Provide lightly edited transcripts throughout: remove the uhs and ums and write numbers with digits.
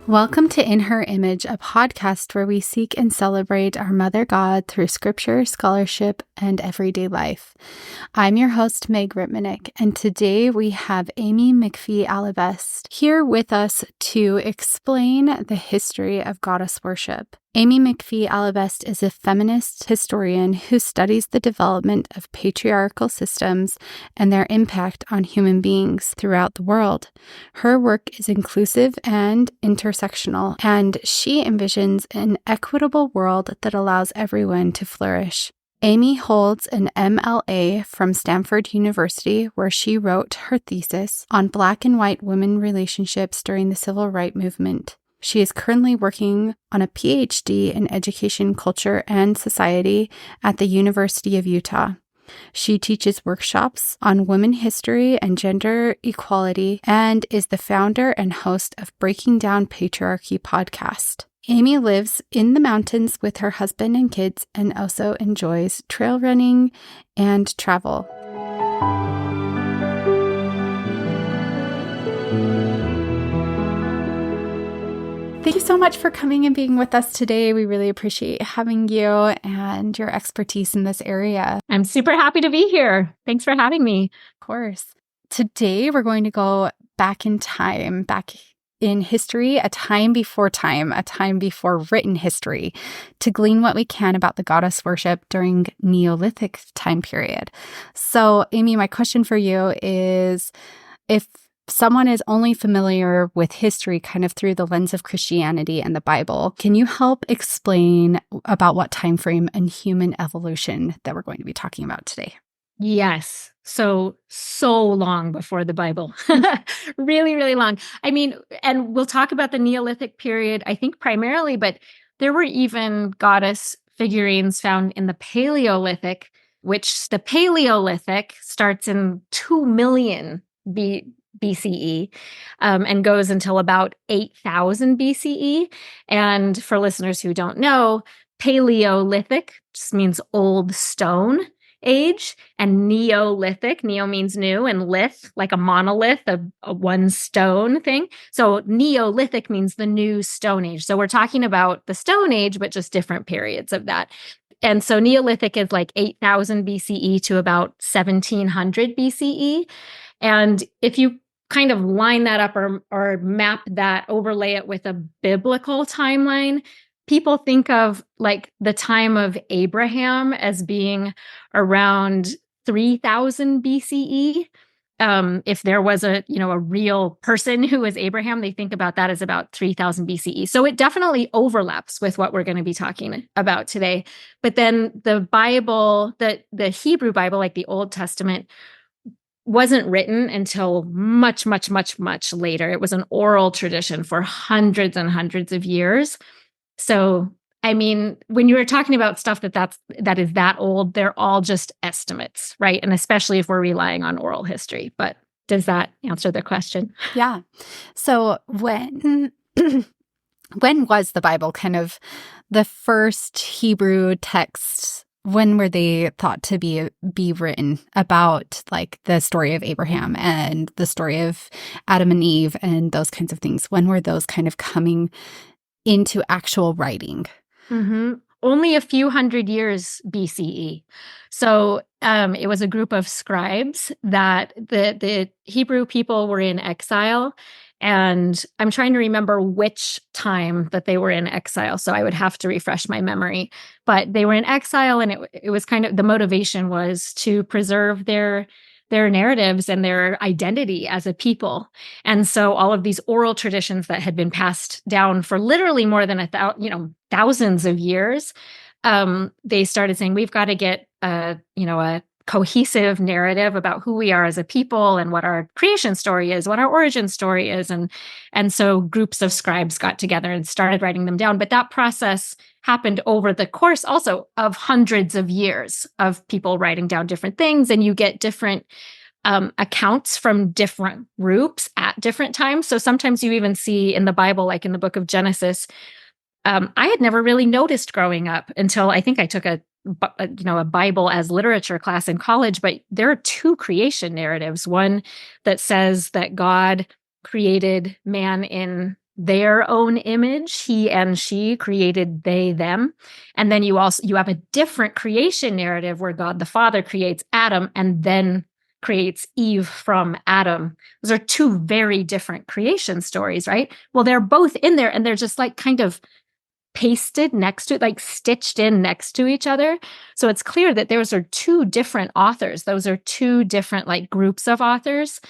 Welcome to In Her Image, a podcast where we seek and celebrate our Mother God through scripture, scholarship, and everyday life. I'm your host, Meg Ripmanick, and today we have Amy McPhee Allebest here with us to explain the history of goddess worship. Amy McPhee Allebest is a feminist historian who studies the development of patriarchal systems and their impact on human beings throughout the world. Her work is inclusive and intersectional, and she envisions an equitable world that allows everyone to flourish. Amy holds an MLA from Stanford University, where she wrote her thesis on Black and white women relationships during the Civil Rights Movement. She is currently working on a PhD in education, culture, and society at the University of Utah. She teaches workshops on women history and gender equality and is the founder and host of Breaking Down Patriarchy podcast. Amy lives in the mountains with her husband and kids and also enjoys trail running and travel. Thank you so much for coming and being with us today. We really appreciate having you and your expertise in this area. I'm super happy to be here. Thanks for having me. Of course. Today, we're going to go back in time, back in history, a time before written history, to glean what we can about the goddess worship during Neolithic time period. So, Amy, my question for you is, if someone is only familiar with history kind of through the lens of Christianity and the Bible, can you help explain about what time frame and human evolution that we're going to be talking about today? Yes. So long before the Bible. Really, really long. I mean, and we'll talk about the Neolithic period, I think primarily, but there were even goddess figurines found in the Paleolithic, which the Paleolithic starts in 2 million BCE and goes until about 8,000 BCE. And for listeners who don't know, Paleolithic just means old stone age, and Neolithic, neo means new, and lith, like a monolith, a one stone thing. So Neolithic means the new Stone Age. So we're talking about the Stone Age, but just different periods of that. And so Neolithic is like 8,000 BCE to about 1700 BCE. And if you kind of line that up or map that, overlay it with a biblical timeline, people think of like the time of Abraham as being around 3000 BCE. If there was a real person who was Abraham, they think about that as about 3000 BCE. So it definitely overlaps with what we're going to be talking about today. But then the Bible, the Hebrew Bible, like the Old Testament, wasn't written until much, much, much, much later. It was an oral tradition for hundreds and hundreds of years. So, I mean, when you were talking about stuff that is that old, they're all just estimates, right? And especially if we're relying on oral history. But does that answer the question? Yeah. So when was the Bible kind of the first Hebrew texts? When were they thought to be written about, like, the story of Abraham and the story of Adam and Eve and those kinds of things? When were those kind of coming into actual writing? Mm-hmm. Only a few hundred years BCE. So it was a group of scribes that the Hebrew people were in exile. And I'm trying to remember which time that they were in exile. So I would have to refresh my memory. But they were in exile, and it was kind of, the motivation was to preserve their narratives and their identity as a people. And so all of these oral traditions that had been passed down for literally more than thousands of years, they started saying, we've got to get a cohesive narrative about who we are as a people and what our creation story is, what our origin story is. And so groups of scribes got together and started writing them down. But that process happened over the course also of hundreds of years of people writing down different things. And you get different accounts from different groups at different times. So sometimes you even see in the Bible, like in the book of Genesis, I had never really noticed growing up until I think I took a Bible as literature class in college, but there are two creation narratives. One that says that God created man in their own image. He and she created they, them. And then you have a different creation narrative where God the Father creates Adam and then creates Eve from Adam. Those are two very different creation stories, right? Well, they're both in there and they're just like kind of pasted next to, like stitched in next to each other. So it's clear that those are two different authors. Those are two different like groups of authors.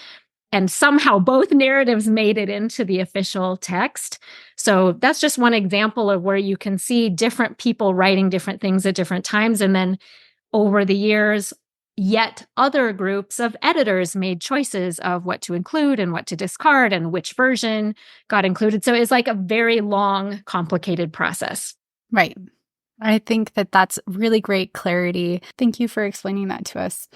And somehow both narratives made it into the official text. So that's just one example of where you can see different people writing different things at different times. And then over the years, yet other groups of editors made choices of what to include and what to discard and which version got included. So it's like a very long, complicated process. Right. I think that that's really great clarity. Thank you for explaining that to us.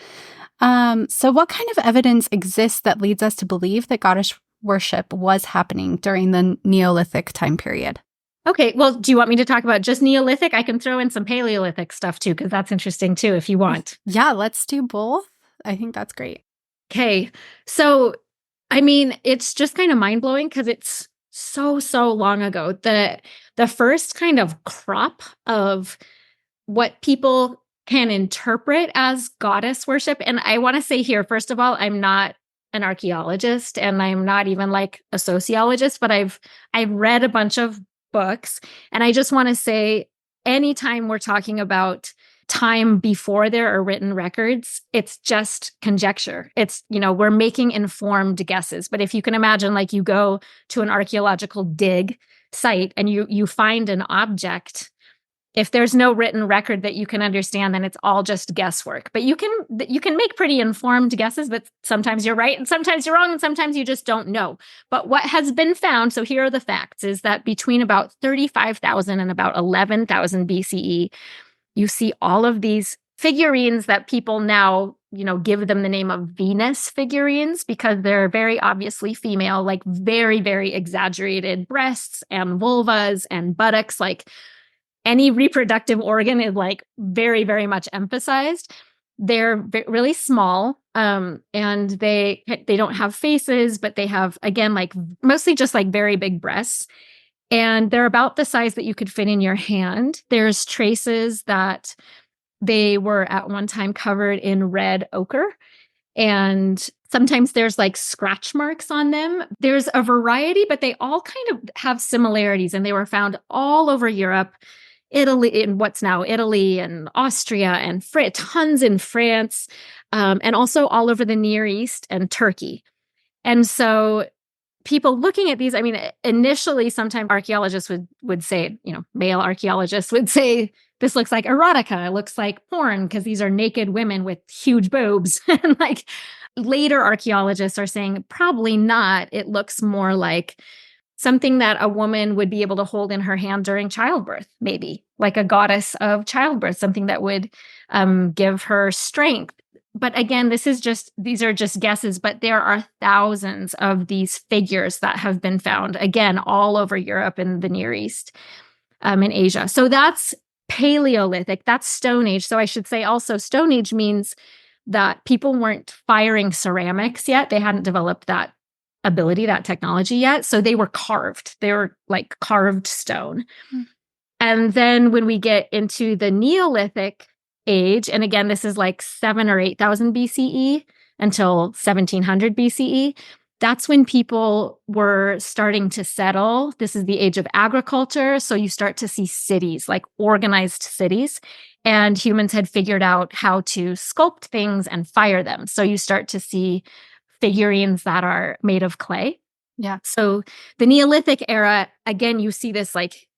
So what kind of evidence exists that leads us to believe that goddess worship was happening during the Neolithic time period? Okay, well, do you want me to talk about just Neolithic? I can throw in some Paleolithic stuff too, because that's interesting too, if you want. Yeah, let's do both. I think that's great. Okay, so, I mean, it's just kind of mind-blowing because it's so long ago. The first kind of crop of what people can interpret as goddess worship. And I want to say here, first of all, I'm not an archaeologist and I'm not even like a sociologist, but I've read a bunch of books. And I just want to say, anytime we're talking about time before there are written records, it's just conjecture. It's, we're making informed guesses. But if you can imagine, like you go to an archaeological dig site and you find an object, if there's no written record that you can understand, then it's all just guesswork. But you can make pretty informed guesses, but sometimes you're right and sometimes you're wrong and sometimes you just don't know. But what has been found, so here are the facts, is that between about 35,000 and about 11,000 BCE, you see all of these figurines that people now, give them the name of Venus figurines because they're very obviously female, like very, very exaggerated breasts and vulvas and buttocks, like any reproductive organ is like very, very much emphasized. They're really small, and they don't have faces, but they have, again, like mostly just like very big breasts. And they're about the size that you could fit in your hand. There's traces that they were at one time covered in red ochre. And sometimes there's like scratch marks on them. There's a variety, but they all kind of have similarities. And they were found all over Europe. Italy, in what's now Italy and Austria and tons in France, and also all over the Near East and Turkey. And so people looking at these, I mean, initially, sometimes archaeologists would say, male archaeologists would say, this looks like erotica. It looks like porn because these are naked women with huge boobs. And like later archaeologists are saying, probably not. It looks more like something that a woman would be able to hold in her hand during childbirth, maybe like a goddess of childbirth, something that would give her strength. But again, these are just guesses, but there are thousands of these figures that have been found, again, all over Europe and the Near East, and Asia. So that's Paleolithic, that's Stone Age. So I should say also Stone Age means that people weren't firing ceramics yet. They hadn't developed that ability, that technology yet. So they were carved. They were like carved stone. And then when we get into the Neolithic age, and again, this is like 7 or 8,000 BCE until 1700 BCE, that's when people were starting to settle. This is the age of agriculture. So you start to see cities, like organized cities, and humans had figured out how to sculpt things and fire them. So you start to see figurines that are made of clay. Yeah. So the Neolithic era, again, you see this like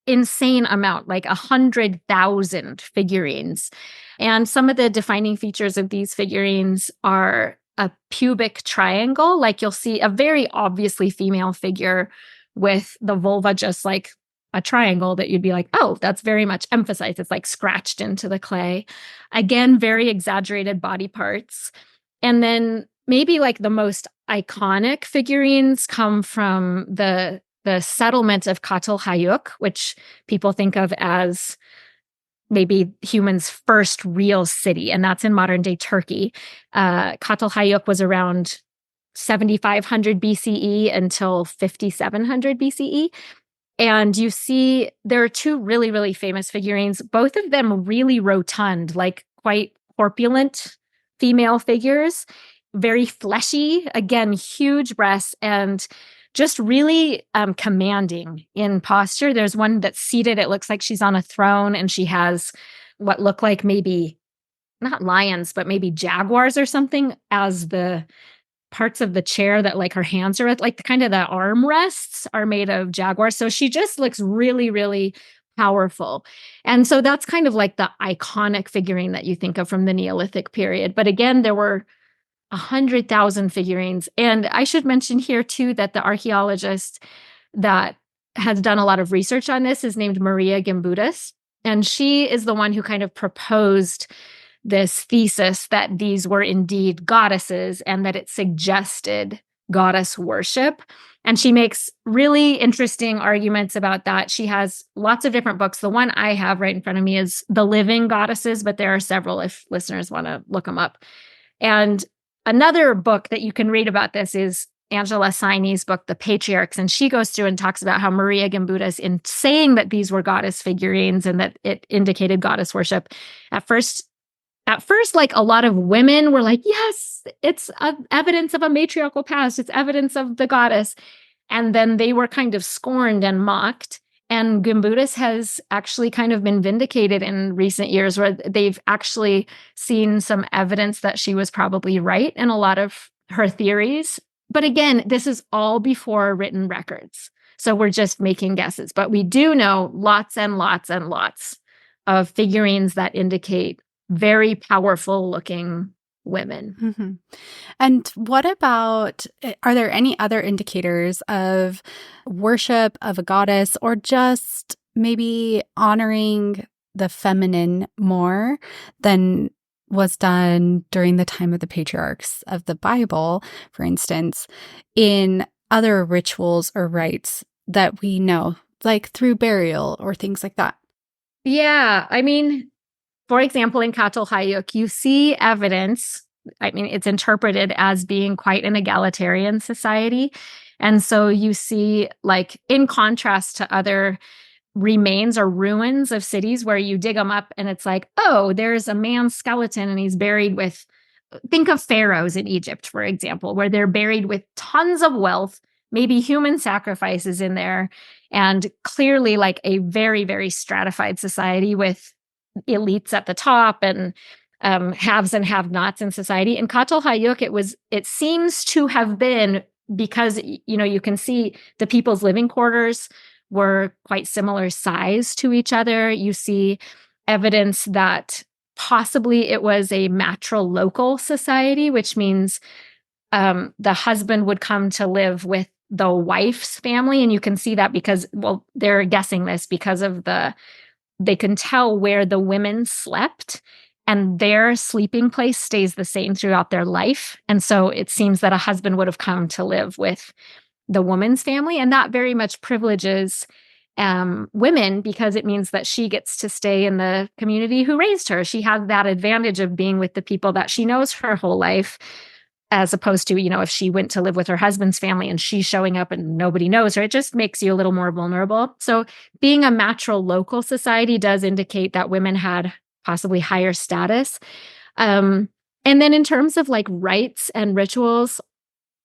insane amount, like 100,000 figurines. And some of the defining features of these figurines are a pubic triangle. Like you'll see a very obviously female figure with the vulva just like a triangle that you'd be like, oh, that's very much emphasized. It's like scratched into the clay. Again, very exaggerated body parts. And then maybe like the most iconic figurines come from the settlement of Çatalhöyük, which people think of as maybe humans' first real city, and that's in modern day Turkey. Çatalhöyük was around 7,500 BCE until 5,700 BCE. And you see there are two really, really famous figurines, both of them really rotund, like quite corpulent female figures, very fleshy, again, huge breasts, and just really commanding in posture. There's one that's seated. It looks like she's on a throne, and she has what look like maybe not lions, but maybe jaguars or something as the parts of the chair that like her hands are at, like the kind of the armrests are made of jaguars. So she just looks really, really powerful. And so that's kind of like the iconic figurine that you think of from the Neolithic period. But again, there were 100,000 figurines. And I should mention here too that the archaeologist that has done a lot of research on this is named Maria Gimbutas. And she is the one who kind of proposed this thesis that these were indeed goddesses and that it suggested goddess worship. And she makes really interesting arguments about that. She has lots of different books. The one I have right in front of me is The Living Goddesses, but there are several if listeners want to look them up. And another book that you can read about this is Angela Saine's book, The Patriarchs. And she goes through and talks about how Maria Gimbutas, in saying that these were goddess figurines and that it indicated goddess worship, at first, like a lot of women were like, yes, it's evidence of a matriarchal past. It's evidence of the goddess. And then they were kind of scorned and mocked. And Gimbutas has actually kind of been vindicated in recent years, where they've actually seen some evidence that she was probably right in a lot of her theories. But again, this is all before written records. So we're just making guesses. But we do know lots and lots and lots of figurines that indicate very powerful looking women. Mm-hmm. And what about, are there any other indicators of worship of a goddess, or just maybe honoring the feminine more than was done during the time of the patriarchs of the Bible, for instance, in other rituals or rites that we know, like through burial or things like that? Yeah, I mean, for example, in Çatalhöyük, you see evidence. I mean, it's interpreted as being quite an egalitarian society. And so you see, like, in contrast to other remains or ruins of cities where you dig them up and it's like, oh, there's a man's skeleton and he's buried with, think of pharaohs in Egypt, for example, where they're buried with tons of wealth, maybe human sacrifices in there, and clearly like a very, very stratified society with elites at the top and haves and have-nots in society. In Çatalhöyük, it seems to have been because, you know, you can see the people's living quarters were quite similar size to each other. You see evidence that possibly it was a matrilocal society, which means the husband would come to live with the wife's family. And you can see that because, well, they're guessing this because of they can tell where the women slept, and their sleeping place stays the same throughout their life. And so it seems that a husband would have come to live with the woman's family, and that very much privileges women because it means that she gets to stay in the community who raised her. She has that advantage of being with the people that she knows her whole life, as opposed to, you know, if she went to live with her husband's family and she's showing up and nobody knows her, it just makes you a little more vulnerable. So being a matrilocal society does indicate that women had possibly higher status. And then in terms of like rites and rituals,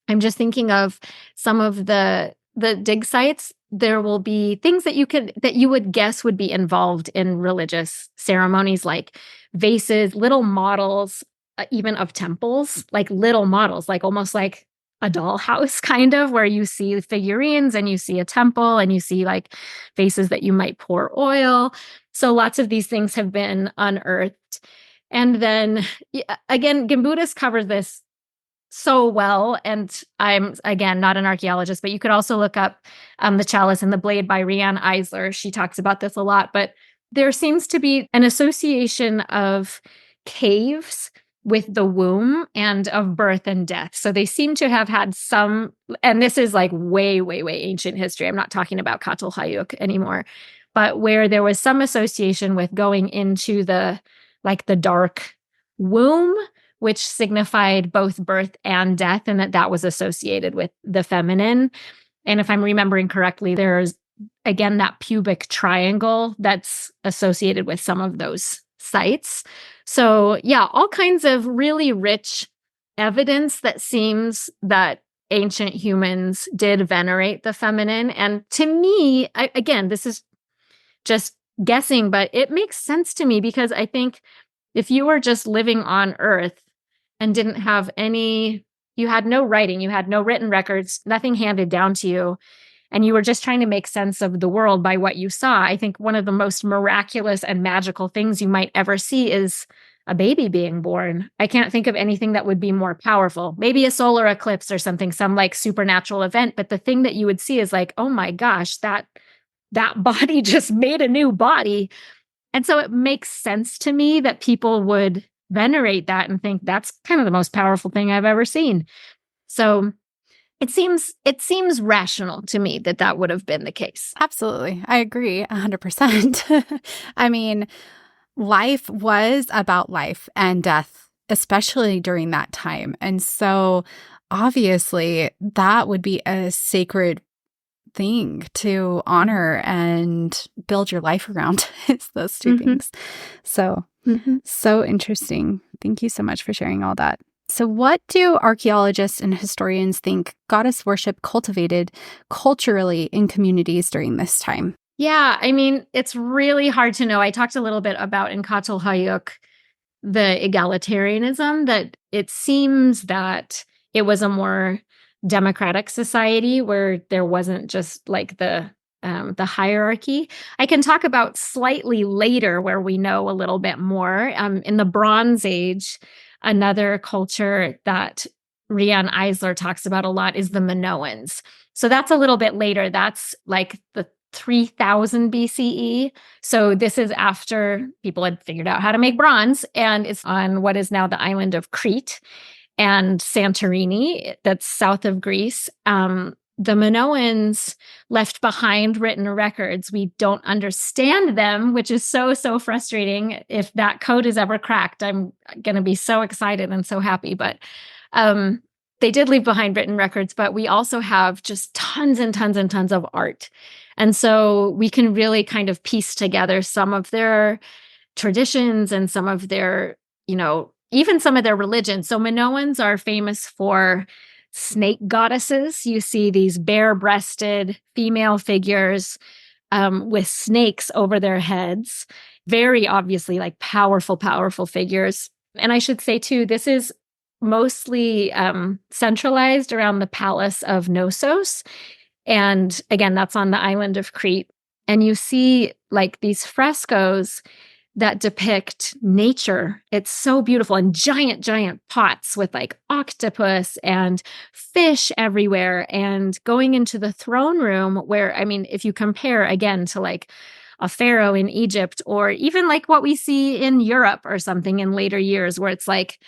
I'm just thinking of some of the dig sites. There will be things that you would guess would be involved in religious ceremonies, like vases, little models, even of temples, like little models, like almost like a dollhouse kind of, where you see figurines and you see a temple and you see like vases that you might pour oil. So lots of these things have been unearthed. And then again, Gimbutas covers this so well. And I'm, again, not an archaeologist, but you could also look up The Chalice and the Blade by Rianne Eisler. She talks about this a lot, but there seems to be an association of caves with the womb and of birth and death. So they seem to have had some, and this is like way, way, way ancient history. I'm not talking about Çatalhöyük anymore, but where there was some association with going into the dark womb which signified both birth and death, and that was associated with the feminine. And if I'm remembering correctly, there's, again, that pubic triangle that's associated with some of those sites. So yeah, all kinds of really rich evidence that seems that ancient humans did venerate the feminine. And to me, again, this is just guessing, but it makes sense to me because I think if you were just living on Earth and didn't have you had no writing, you had no written records, nothing handed down to you, and you were just trying to make sense of the world by what you saw, I think one of the most miraculous and magical things you might ever see is a baby being born. I can't think of anything that would be more powerful. Maybe a solar eclipse or something, some like supernatural event. But the thing that you would see is like, oh my gosh, that body just made a new body. And so it makes sense to me that people would venerate that and think that's kind of the most powerful thing I've ever seen. So it seems rational to me that would have been the case. Absolutely. I agree 100%. I mean, life was about life and death, especially during that time. And so obviously that would be a sacred thing to honor and build your life around. It's those two things. So, so interesting. Thank you so much for sharing all that. So what do archaeologists and historians think goddess worship cultivated culturally in communities during this time? Yeah, I mean, it's really hard to know. I talked a little bit about in Catalhayuk, the egalitarianism, that it seems that it was a more democratic society where there wasn't just like the hierarchy. I can talk about slightly later where we know a little bit more. In the Bronze Age, another culture that Riane Eisler talks about a lot is the Minoans. So that's a little bit later. That's like the 3000 BCE. So this is after people had figured out how to make bronze, and it's on what is now the island of Crete and Santorini, that's south of Greece. The Minoans left behind written records. We don't understand them, which is so frustrating. If that code is ever cracked, I'm going to be so excited and so happy. But they did leave behind written records, but we also have just tons and tons and tons of art. And so we can really kind of piece together some of their traditions and some of their, even some of their religion. So Minoans are famous for snake goddesses. You see these bare-breasted female figures with snakes over their heads. Very obviously like powerful figures. And I should say too, this is mostly centralized around the palace of Knossos. And again, that's on the island of Crete. And you see like these frescoes that depict nature. It's so beautiful, and giant pots with like octopus and fish everywhere, and going into the throne room where, I mean, if you compare again to like a pharaoh in Egypt, or even like what we see in Europe or something in later years, where it's like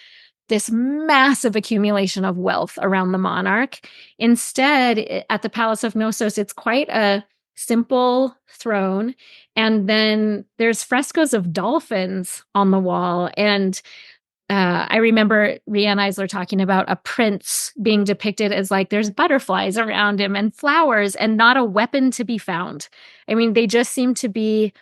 this massive accumulation of wealth around the monarch. Instead, at the Palace of Knossos, it's quite a simple throne. And then there's frescoes of dolphins on the wall. And I remember Riane Eisler talking about a prince being depicted as like there's butterflies around him and flowers and not a weapon to be found. I mean, they just seem to be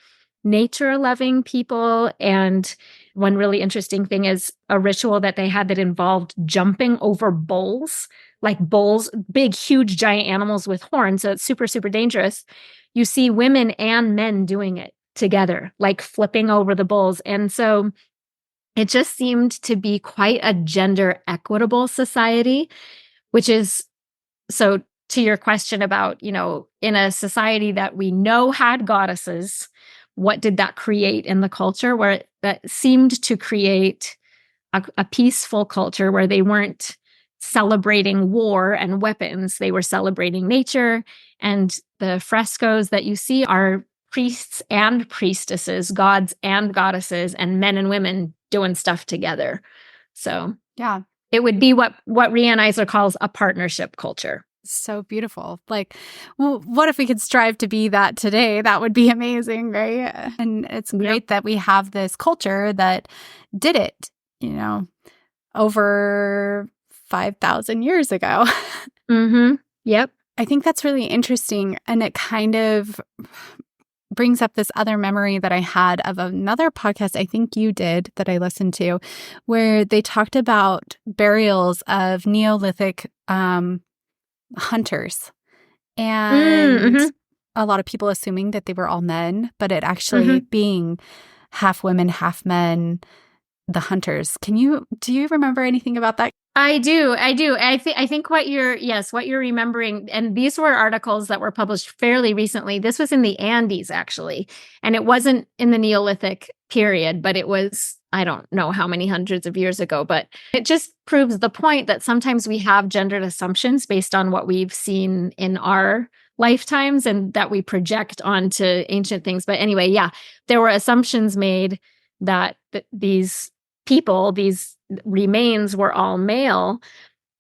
nature-loving people. And one really interesting thing is a ritual that they had that involved jumping over bulls, like bulls, big, huge, giant animals with horns. So it's super dangerous. You see women and men doing it together, like flipping over the bulls. And so it just seemed to be quite a gender equitable society, which is, so to your question about, in a society that we know had goddesses, what did that create in the culture? Where that seemed to create a peaceful culture where they weren't celebrating war and weapons. They were celebrating nature. And the frescoes that you see are priests and priestesses, gods and goddesses, and men and women doing stuff together. So yeah, it would be what Riane Eisler calls a partnership culture. So beautiful. Like, well, what if we could strive to be that today? That would be amazing, right? And it's great that we have this culture that did it, over 5,000 years ago. Mm-hmm. Yep. I think that's really interesting. And it kind of brings up this other memory that I had of another podcast I think you did that I listened to, where they talked about burials of Neolithic hunters. And Mm-hmm. a lot of people assuming that they were all men, but it actually Mm-hmm. being half women, half men, the hunters. Do you remember anything about that? I do. I think what you're remembering, and these were articles that were published fairly recently. This was in the Andes, actually, and it wasn't in the Neolithic period, but it was, I don't know how many hundreds of years ago, but it just proves the point that sometimes we have gendered assumptions based on what we've seen in our lifetimes and that we project onto ancient things. But anyway, yeah, there were assumptions made that these people, these remains were all male.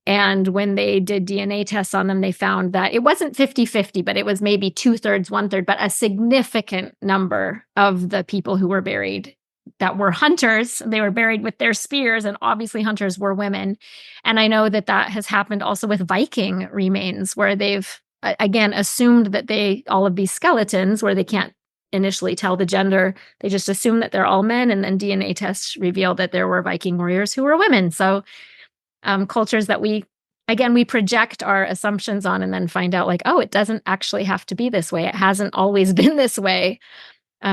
And when they did DNA tests on them, they found that it wasn't 50-50, but it was maybe 2/3, 1/3, but a significant number of the people who were buried that were hunters. They were buried with their spears, and obviously hunters were women. And I know that has happened also with Viking remains, where they've, again, assumed that all of these skeletons, where they can't initially tell the gender, they just assume that they're all men, and then DNA tests revealed that there were Viking warriors who were women. So cultures that we project our assumptions on and then find out like, oh, it doesn't actually have to be this way. It hasn't always been this way.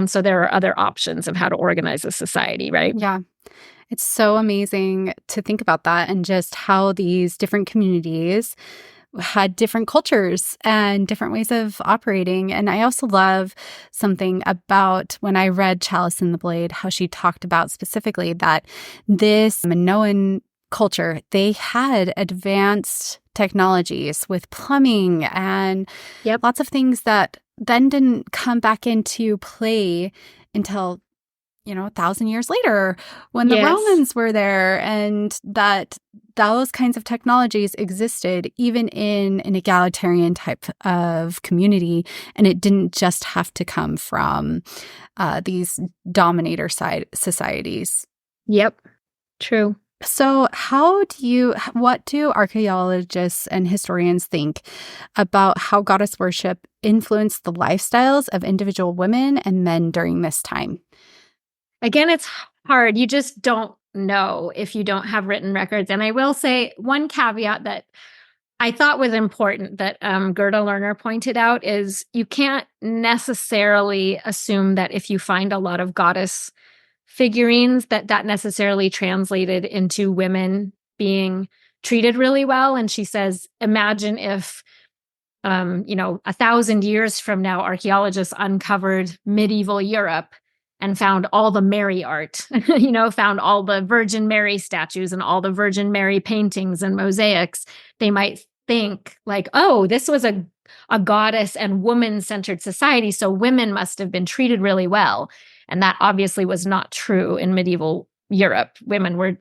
So there are other options of how to organize a society, right? Yeah. It's so amazing to think about that and just how these different communities had different cultures and different ways of operating. And I also love something about when I read Chalice and the Blade, how she talked about specifically that this Minoan culture, they had advanced technologies with plumbing and lots of things that then didn't come back into play until 1,000 years later when the Romans were there, and that those kinds of technologies existed even in an egalitarian type of community, and it didn't just have to come from these dominator side societies. Yep, true. So what do archaeologists and historians think about how goddess worship influenced the lifestyles of individual women and men during this time? Again, it's hard. You just don't know if you don't have written records. And I will say one caveat that I thought was important that Gerda Lerner pointed out is you can't necessarily assume that if you find a lot of goddess figurines that necessarily translated into women being treated really well. And she says, imagine if 1,000 years from now, archaeologists uncovered medieval Europe and found all the Mary art, found all the Virgin Mary statues and all the Virgin Mary paintings and mosaics. They might think like, oh, this was a goddess and woman-centered society, so women must have been treated really well. And that obviously was not true in medieval Europe. Women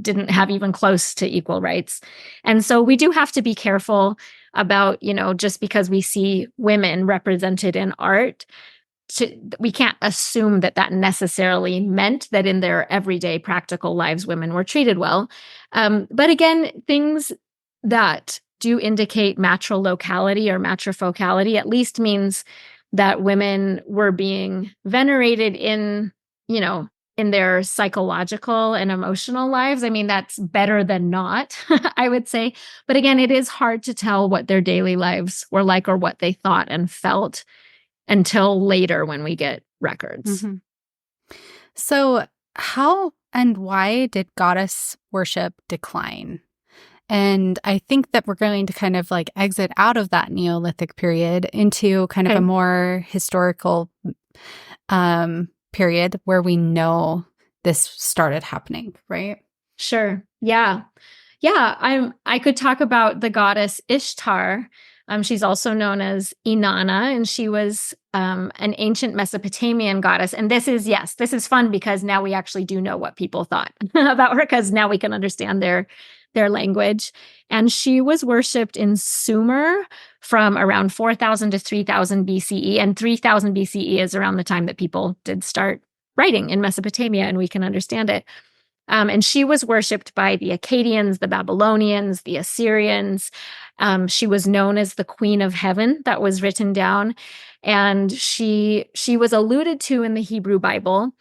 didn't have even close to equal rights. And so we do have to be careful about, just because we see women represented in art, we can't assume that necessarily meant that in their everyday practical lives, women were treated well. But again, things that do indicate matrilocality or matrifocality at least means that women were being venerated in their psychological and emotional lives. I mean, that's better than not, I would say. But again, it is hard to tell what their daily lives were like or what they thought and felt until later when we get records. Mm-hmm. So how and why did goddess worship decline? And I think that we're going to kind of like exit out of that Neolithic period into kind of a more historical period where we know this started happening, right? Sure. Yeah. I could talk about the goddess Ishtar. She's also known as Inanna, and she was an ancient Mesopotamian goddess. And this is fun because now we actually do know what people thought about her, because now we can understand their language. And she was worshipped in Sumer from around 4,000 to 3,000 BCE. And 3,000 BCE is around the time that people did start writing in Mesopotamia, and we can understand it. And she was worshipped by the Akkadians, the Babylonians, the Assyrians. She was known as the Queen of Heaven, that was written down. And she was alluded to in the Hebrew Bible.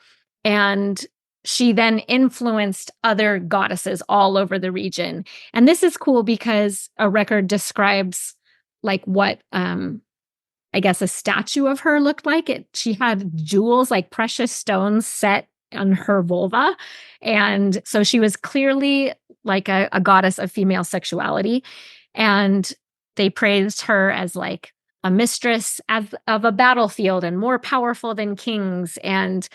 And she then influenced other goddesses all over the region. And this is cool because a record describes like what I guess a statue of her looked like. She had jewels, like precious stones, set on her vulva. And so she was clearly like a goddess of female sexuality. And they praised her as like a mistress of a battlefield and more powerful than kings. And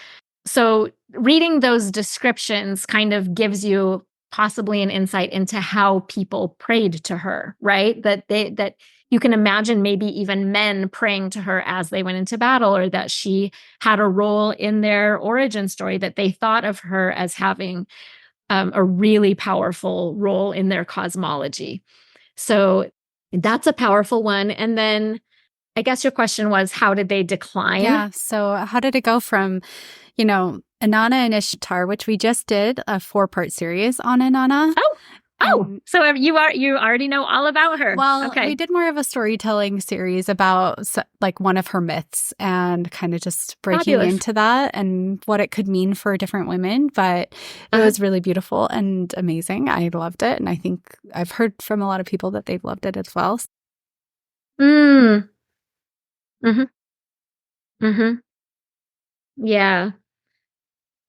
so reading those descriptions kind of gives you possibly an insight into how people prayed to her, right? That you can imagine maybe even men praying to her as they went into battle, or that she had a role in their origin story, that they thought of her as having a really powerful role in their cosmology. So that's a powerful one. And then I guess your question was, how did they decline? Yeah. So how did it go from, Inanna and Ishtar, which we just did a 4-part series on Inanna. So you already know all about her. Well, okay. We did more of a storytelling series about like one of her myths and kind of just breaking into that and what it could mean for different women. But it was really beautiful and amazing. I loved it. And I think I've heard from a lot of people that they've loved it as well. Yeah.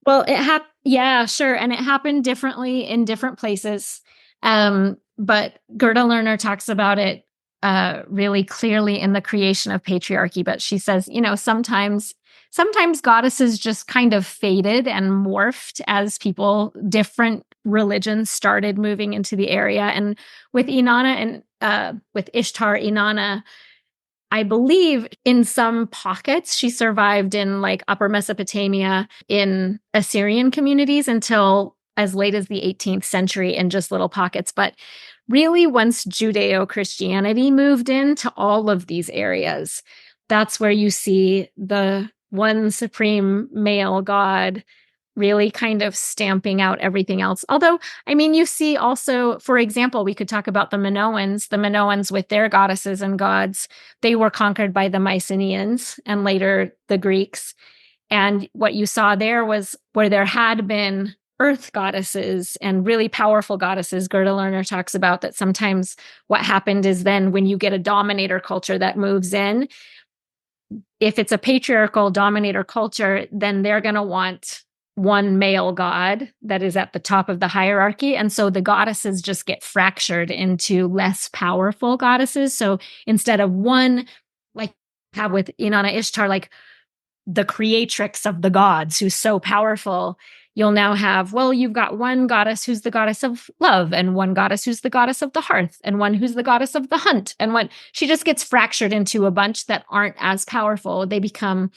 Well, yeah, sure. And it happened differently in different places. But Gerda Lerner talks about it really clearly in The Creation of Patriarchy. But she says, sometimes goddesses just kind of faded and morphed as different religions started moving into the area. And with Inanna and with Ishtar, Inanna, I believe in some pockets, she survived in like Upper Mesopotamia in Assyrian communities until as late as the 18th century in just little pockets. But really, once Judeo-Christianity moved into all of these areas, that's where you see the one supreme male god really kind of stamping out everything else. Although, you see also, for example, we could talk about the Minoans with their goddesses and gods. They were conquered by the Mycenaeans and later the Greeks. And what you saw there was where there had been earth goddesses and really powerful goddesses. Gerda Lerner talks about that sometimes what happened is then when you get a dominator culture that moves in, if it's a patriarchal dominator culture, then they're going to want one male god that is at the top of the hierarchy. And so the goddesses just get fractured into less powerful goddesses. So instead of one, like have with Inanna Ishtar, like the creatrix of the gods who's so powerful, you'll now have, you've got one goddess who's the goddess of love, and one goddess who's the goddess of the hearth, and one who's the goddess of the hunt. And she just gets fractured into a bunch that aren't as powerful. They become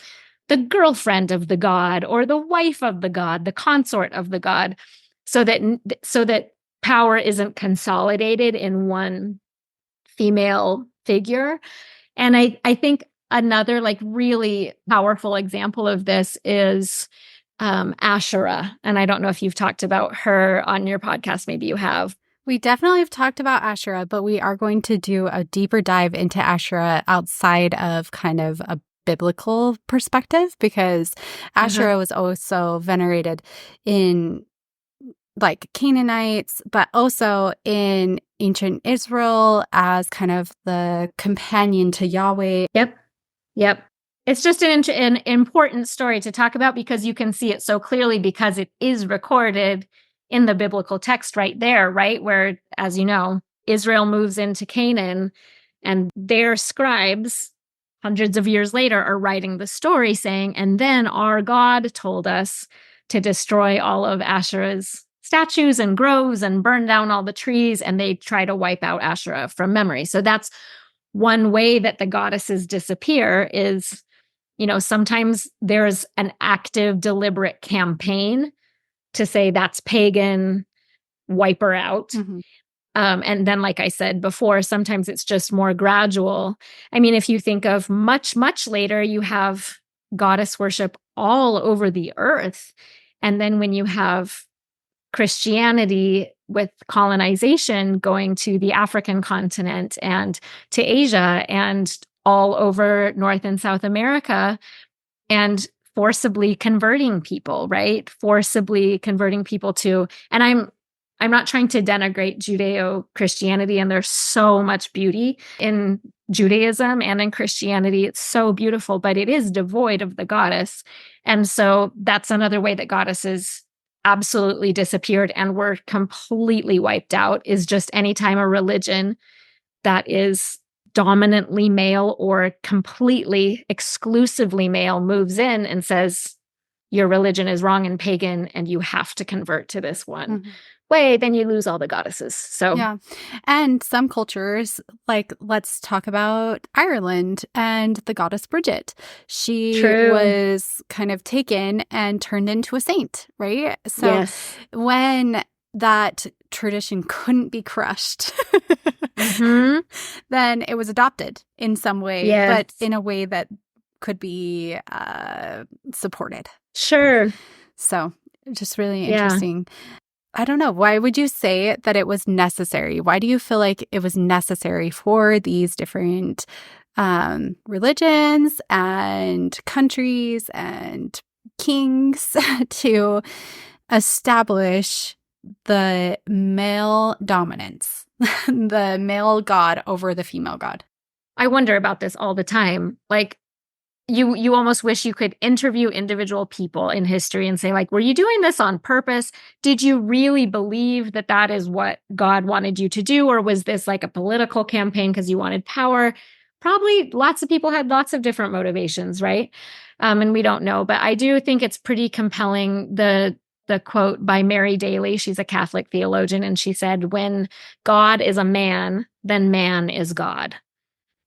the girlfriend of the god, or the wife of the god, the consort of the god, so that power isn't consolidated in one female figure. And I think another like really powerful example of this is Asherah. And I don't know if you've talked about her on your podcast. Maybe you have. We definitely have talked about Asherah, but we are going to do a deeper dive into Asherah outside of kind of a biblical perspective, because Asherah was also venerated in like Canaanites, but also in ancient Israel as kind of the companion to Yahweh. Yep. It's just an important story to talk about because you can see it so clearly because it is recorded in the biblical text right there, right? Where, as you know, Israel moves into Canaan and their scribes hundreds of years later are writing the story saying, and then our God told us to destroy all of Asherah's statues and groves and burn down all the trees, and they try to wipe out Asherah from memory. So that's one way that the goddesses disappear is, sometimes there's an active, deliberate campaign to say that's pagan, wipe her out. And then, like I said before, sometimes it's just more gradual. If you think of much, much later, you have goddess worship all over the earth. And then when you have Christianity with colonization going to the African continent and to Asia and all over North and South America, and forcibly converting people, right? Forcibly converting people to, and I'm not trying to denigrate Judeo-Christianity, and there's so much beauty in Judaism and in Christianity. It's so beautiful, but it is devoid of the goddess. And so that's another way that goddesses absolutely disappeared and were completely wiped out, is just anytime a religion that is dominantly male or completely exclusively male moves in and says, your religion is wrong and pagan and you have to convert to this one way, then you lose all the goddesses. So yeah. And some cultures, like, let's talk about Ireland and the goddess Bridget. She was kind of taken and turned into a saint, right? So when that tradition couldn't be crushed, then it was adopted in some way, but in a way that could be supported. Sure. So just really interesting. I don't know. Why would you say that it was necessary? Why do you feel like it was necessary for these different religions and countries and kings to establish the male dominance, the male god over the female god? I wonder about this all the time. Like, you almost wish you could interview individual people in history and say, like, were you doing this on purpose? Did you really believe that that is what God wanted you to do? Or was this like a political campaign because you wanted power? Probably lots of people had lots of different motivations, right? And we don't know. But I do think it's pretty compelling, the quote by Mary Daly. She's a Catholic theologian, and she said, when God is a man, then man is God.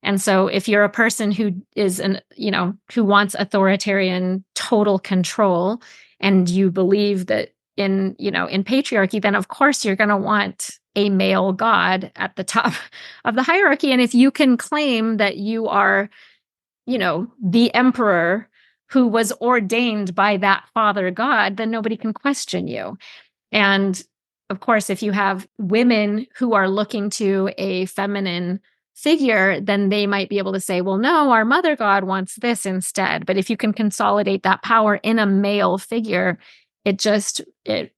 And so if you're a person who is who wants authoritarian total control, and you believe that in patriarchy, then of course you're going to want a male god at the top of the hierarchy. And if you can claim that you are, the emperor who was ordained by that father god, then nobody can question you. And of course, if you have women who are looking to a feminine figure, then they might be able to say, well, no, our mother god wants this instead. But if you can consolidate that power in a male figure, it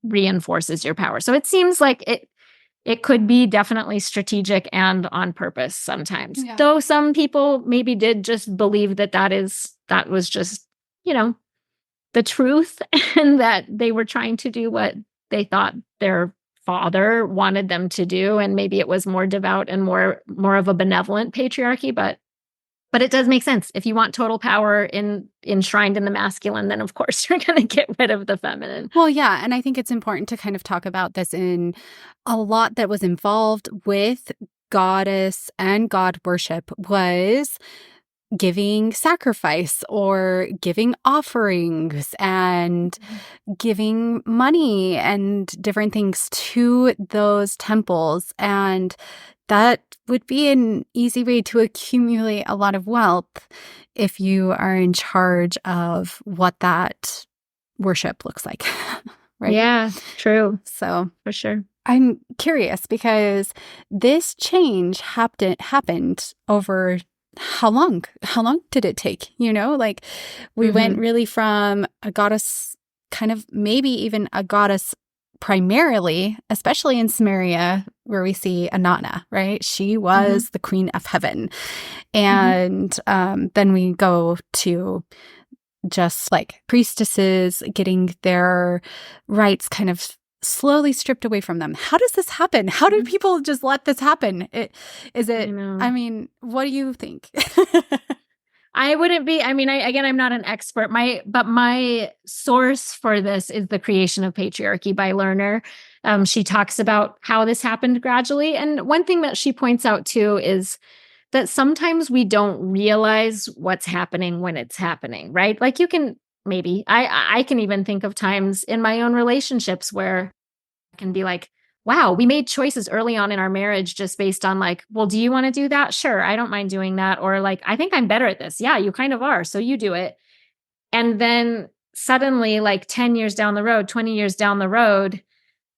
reinforces your power. So it seems like it could be definitely strategic and on purpose sometimes. Yeah. Though some people maybe did just believe that was just, the truth, and that they were trying to do what they thought their father wanted them to do, and maybe it was more devout and more of a benevolent patriarchy, but it does make sense. If you want total power enshrined in the masculine, then of course you're going to get rid of the feminine. Well, yeah, and I think it's important to kind of talk about this in a lot that was involved with goddess and god worship was giving sacrifice or giving offerings and giving money and different things to those temples. And that would be an easy way to accumulate a lot of wealth if you are in charge of what that worship looks like. Right? Yeah, true. So for sure. I'm curious because this change happened over how long? How long did it take? Like we went really from a goddess, kind of maybe even a goddess primarily, especially in Samaria, where we see Anana, right? She was the queen of heaven. And then we go to just like priestesses getting their rights kind of slowly stripped away from them. How does this happen? How do people just let this happen? I mean, what do you think? I wouldn't be, I'm not an expert. My source for this is The Creation of Patriarchy by Lerner. She talks about how this happened gradually. And one thing that she points out too is that sometimes we don't realize what's happening when it's happening, right? Like you can maybe, I can even think of times in my own relationships where I can be like, wow, we made choices early on in our marriage just based on like, well, do you want to do that? Sure, I don't mind doing that. Or like, I think I'm better at this. Yeah, you kind of are. So you do it. And then suddenly like 10 years down the road, 20 years down the road,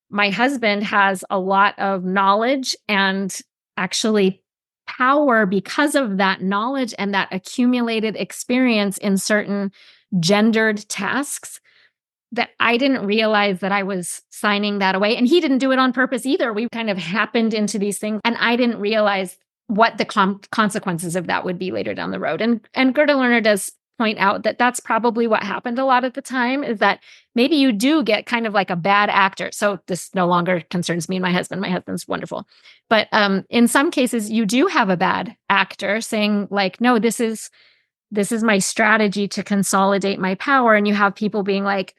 my husband has a lot of knowledge and actually power because of that knowledge and that accumulated experience in certain gendered tasks that I didn't realize that I was signing that away. And he didn't do it on purpose either. We kind of happened into these things, and I didn't realize what the consequences of that would be later down the road. And Gerda Lerner does point out that that's probably what happened a lot of the time, is that maybe you do get kind of like a bad actor. So this no longer concerns me and my husband. My husband's wonderful. But in some cases, you do have a bad actor saying like, no, this is my strategy to consolidate my power. And you have people being like,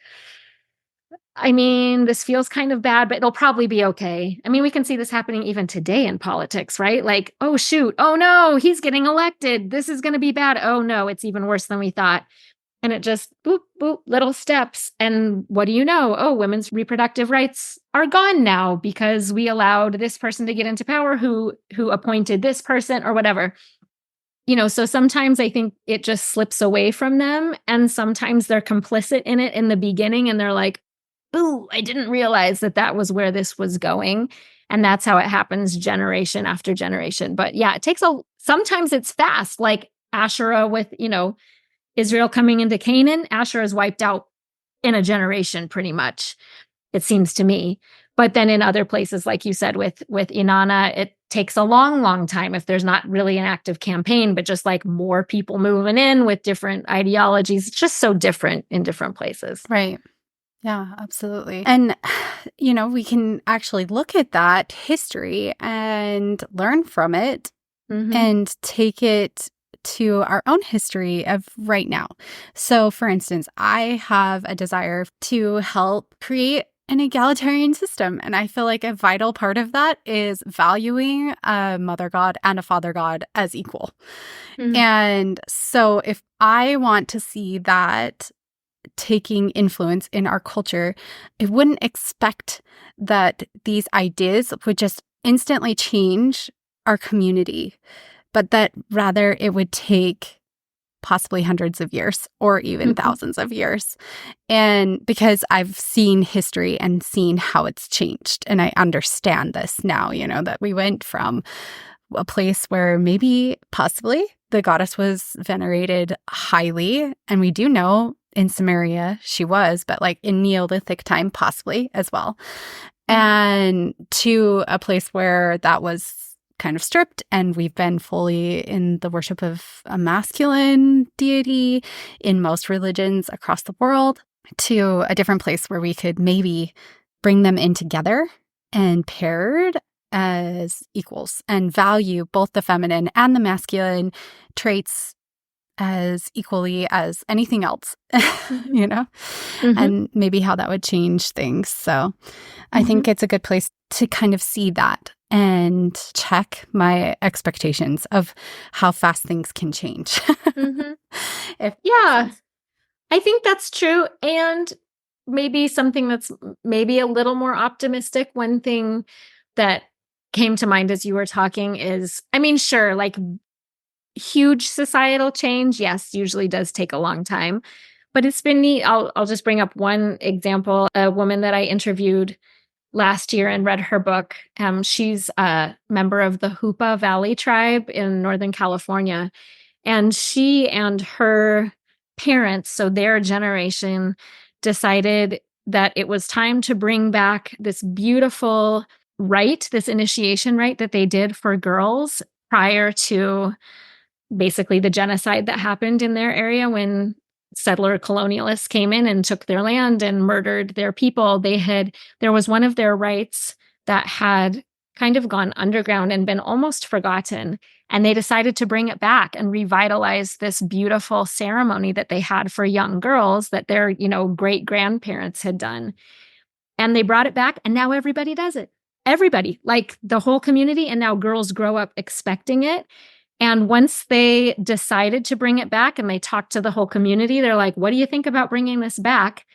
I mean, this feels kind of bad, but it'll probably be okay. I mean, we can see this happening even today in politics, right? Like, oh, shoot. Oh, no, he's getting elected. This is going to be bad. Oh, no, it's even worse than we thought. And it just boop, boop, little steps. And what do you know? Oh, women's reproductive rights are gone now because we allowed this person to get into power who appointed this person or whatever. So sometimes I think it just slips away from them. And sometimes they're complicit in it in the beginning. And they're like, ooh, I didn't realize that was where this was going. And that's how it happens generation after generation. But yeah, sometimes it's fast, like Asherah with, Israel coming into Canaan. Asherah is wiped out in a generation, pretty much, it seems to me. But then in other places, like you said, with Inanna, it takes a long, long time if there's not really an active campaign, but just like more people moving in with different ideologies. It's just so different in different places. Right. Yeah, absolutely. And, we can actually look at that history and learn from it and take it to our own history of right now. So, for instance, I have a desire to help create an egalitarian system. And I feel like a vital part of that is valuing a mother god and a father god as equal. And so if I want to see that taking influence in our culture, I wouldn't expect that these ideas would just instantly change our community, but that rather it would take possibly hundreds of years or even thousands of years. And because I've seen history and seen how it's changed, and I understand this now, that we went from a place where maybe possibly the goddess was venerated highly, and we do know in Samaria she was, but like in Neolithic time possibly as well, and to a place where that was kind of stripped, and we've been fully in the worship of a masculine deity in most religions across the world, to a different place where we could maybe bring them in together and paired as equals and value both the feminine and the masculine traits as equally as anything else, and maybe how that would change things. So I think it's a good place to kind of see that and check my expectations of how fast things can change. Yeah, I think that's true. And maybe something that's maybe a little more optimistic. One thing that came to mind as you were talking is, I mean, sure, like huge societal change, yes, usually does take a long time, but it's been neat. I'll just bring up one example. A woman that I interviewed last year and read her book. She's a member of the Hoopa Valley tribe in Northern California. And she and her parents, so their generation, decided that it was time to bring back this beautiful rite, this initiation rite that they did for girls prior to basically the genocide that happened in their area when settler colonialists came in and took their land and murdered their people. There was one of their rites that had kind of gone underground and been almost forgotten. And they decided to bring it back and revitalize this beautiful ceremony that they had for young girls that their, great grandparents had done. And they brought it back, and now everybody does it. Everybody, like the whole community. And now girls grow up expecting it. And once they decided to bring it back and they talked to the whole community, they're like, what do you think about bringing this back?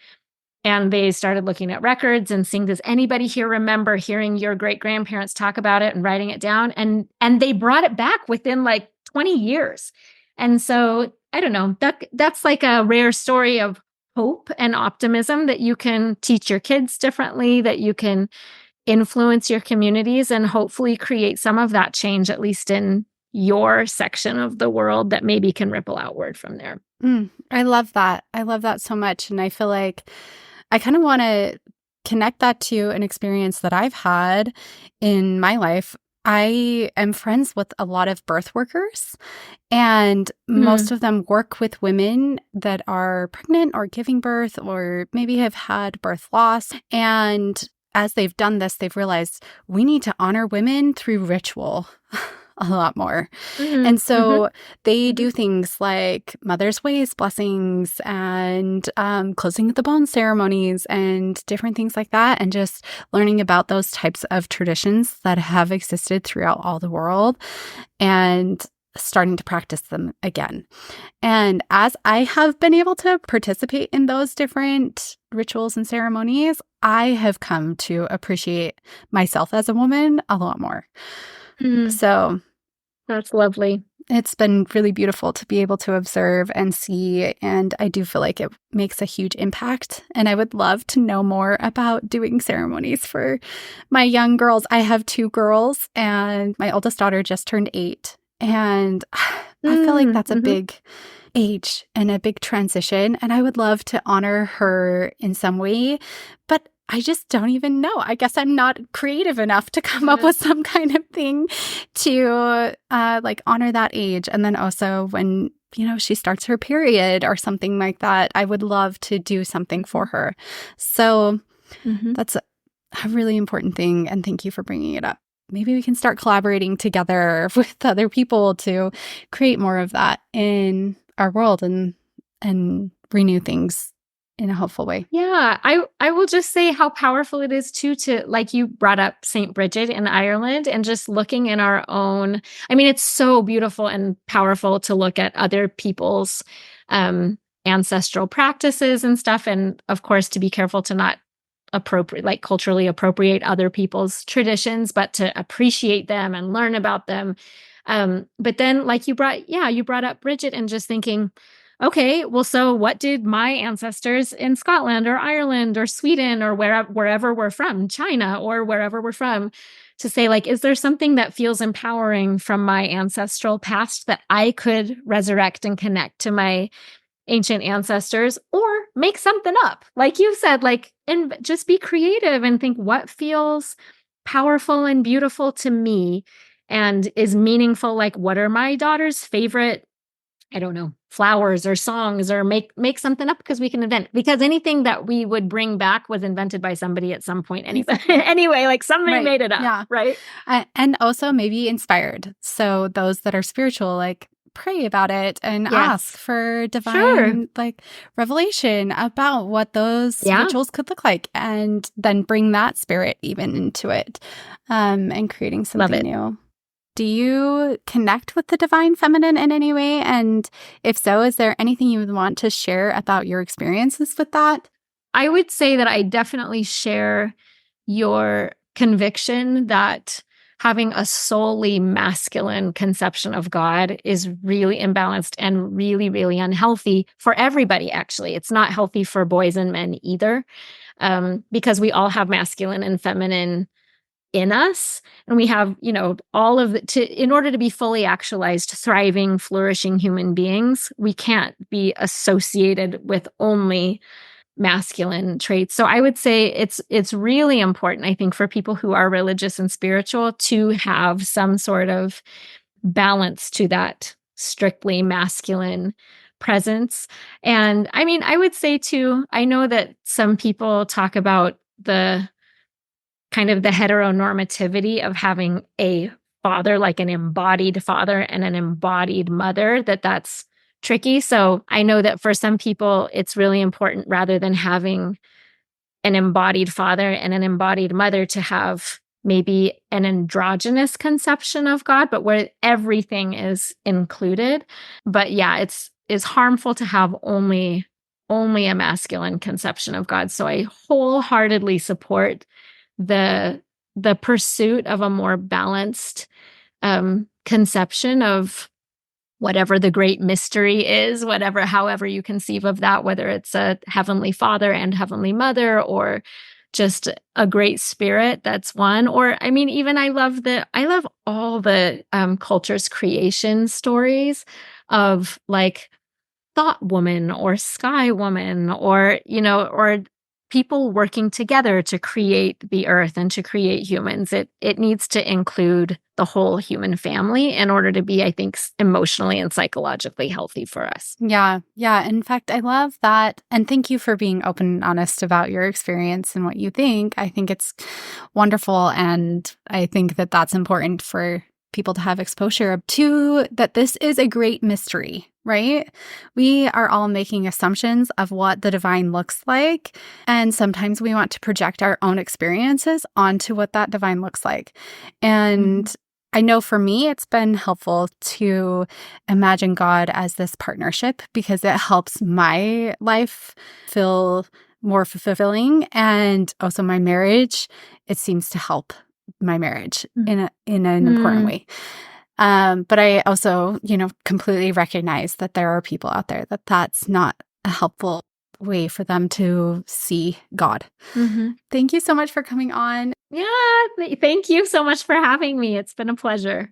And they started looking at records and seeing, does anybody here remember hearing your great-grandparents talk about it and writing it down? And they brought it back within like 20 years. And so, I don't know, that's like a rare story of hope and optimism that you can teach your kids differently, that you can influence your communities and hopefully create some of that change, at least in your section of the world, that maybe can ripple outward from there. I love that. I love that so much. And I feel like I kind of want to connect that to an experience that I've had in my life. I am friends with a lot of birth workers, and most of them work with women that are pregnant or giving birth or maybe have had birth loss. And as they've done this, they've realized we need to honor women through ritual a lot more. And so they do things like mother's ways blessings and closing of the bone ceremonies and different things like that, and just learning about those types of traditions that have existed throughout all the world and starting to practice them again. And as I have been able to participate in those different rituals and ceremonies, I have come to appreciate myself as a woman a lot more. So that's lovely. It's been really beautiful to be able to observe and see, and I do feel like it makes a huge impact. And I would love to know more about doing ceremonies for my young girls. I have 2 girls, and my oldest daughter just turned 8. And I feel like that's a big age and a big transition, and I would love to honor her in some way, but I just don't even know. I guess I'm not creative enough to come up with some kind of thing to like honor that age. And then also when, she starts her period or something like that, I would love to do something for her. So that's a really important thing. And thank you for bringing it up. Maybe we can start collaborating together with other people to create more of that in our world and renew things in a hopeful way. Yeah, I will just say how powerful it is too, to, like you brought up St. Bridget in Ireland, and just looking in our own, it's so beautiful and powerful to look at other people's ancestral practices and stuff. And of course, to be careful to not culturally appropriate other people's traditions, but to appreciate them and learn about them. But then like you brought up Bridget, and just thinking, okay, well, so what did my ancestors in Scotland or Ireland or Sweden or wherever we're from, China or wherever we're from, to say, like, is there something that feels empowering from my ancestral past that I could resurrect and connect to my ancient ancestors, or make something up? Like you said, and just be creative and think what feels powerful and beautiful to me and is meaningful. Like, what are my daughter's favorite, I don't know, flowers or songs, or make something up, because we can invent, because anything that we would bring back was invented by somebody at some point. Anyway, like somebody made it up, right? And also maybe inspired. So those that are spiritual, like, pray about it and ask for divine revelation about what those rituals could look like, and then bring that spirit even into it, and creating something new. Do you connect with the divine feminine in any way? And if so, is there anything you would want to share about your experiences with that? I would say that I definitely share your conviction that having a solely masculine conception of God is really imbalanced and really, really unhealthy for everybody, actually. It's not healthy for boys and men either, because we all have masculine and feminine in us. And we have, all of in order to be fully actualized, thriving, flourishing human beings, we can't be associated with only masculine traits. So I would say it's really important, I think, for people who are religious and spiritual to have some sort of balance to that strictly masculine presence. And I would say too, I know that some people talk about the kind of the heteronormativity of having a father, like an embodied father and an embodied mother, that's tricky. So I know that for some people, it's really important, rather than having an embodied father and an embodied mother, to have maybe an androgynous conception of God, but where everything is included. But yeah, it's harmful to have only a masculine conception of God. So I wholeheartedly support the pursuit of a more balanced conception of whatever the great mystery is, however you conceive of that, whether it's a heavenly father and heavenly mother, or just a great spirit that's one. Or, I mean, even I love all the culture's creation stories of like thought woman or sky woman, or, or people working together to create the earth and to create humans. It needs to include the whole human family in order to be, I think, emotionally and psychologically healthy for us. Yeah. Yeah. In fact, I love that. And thank you for being open and honest about your experience and what you think. I think it's wonderful. And I think that that's important for people to have exposure to, that this is a great mystery, right? We are all making assumptions of what the divine looks like. And sometimes we want to project our own experiences onto what that divine looks like. And I know for me, it's been helpful to imagine God as this partnership because it helps my life feel more fulfilling. And also my marriage, it seems to help my marriage in an important way. But I also, completely recognize that there are people out there that that's not a helpful way for them to see God. Thank you so much for coming on. Yeah, thank you so much for having me. It's been a pleasure.